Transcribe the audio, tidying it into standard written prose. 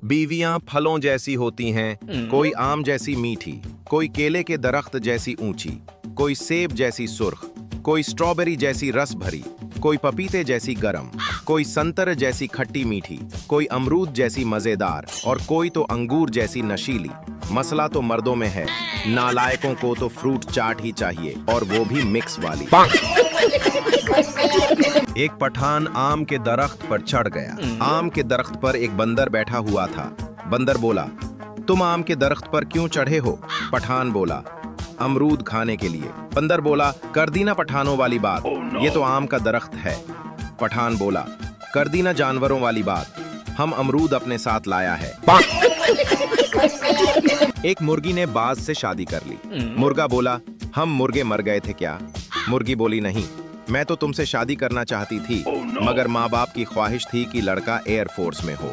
बीवियां फलों जैसी होती हैं, कोई आम जैसी मीठी, कोई केले के दरख्त जैसी ऊंची, कोई सेब जैसी सुर्ख, कोई स्ट्रॉबेरी जैसी रस भरी, कोई पपीते जैसी गरम, कोई संतर जैसी खट्टी मीठी, कोई अमरूद जैसी मजेदार और कोई तो अंगूर जैसी नशीली। मसला तो मर्दों में है, नालायकों को तो फ्रूट चाट ही चाहिए, और वो भी मिक्स वाली। एक पठान आम के दरख्त पर चढ़ गया। आम के दरख्त पर एक बंदर बैठा हुआ था। बंदर बोला, तुम आम के दरख्त पर क्यों चढ़े हो? पठान बोला, अमरूद खाने के लिए। बंदर बोला, कर दी ना पठानों वाली बात, ये तो आम का दरख्त है। पठान बोला, कर दी ना जानवरों वाली बात, हम अमरूद अपने साथ लाया है। एक मुर्गी ने बाज से शादी कर ली। मुर्गा बोला, हम मुर्गे मर गए थे क्या? मुर्गी बोली, नहीं, मैं तो तुमसे शादी करना चाहती थी, मगर माँ बाप की ख्वाहिश थी कि लड़का एयरफोर्स में हो।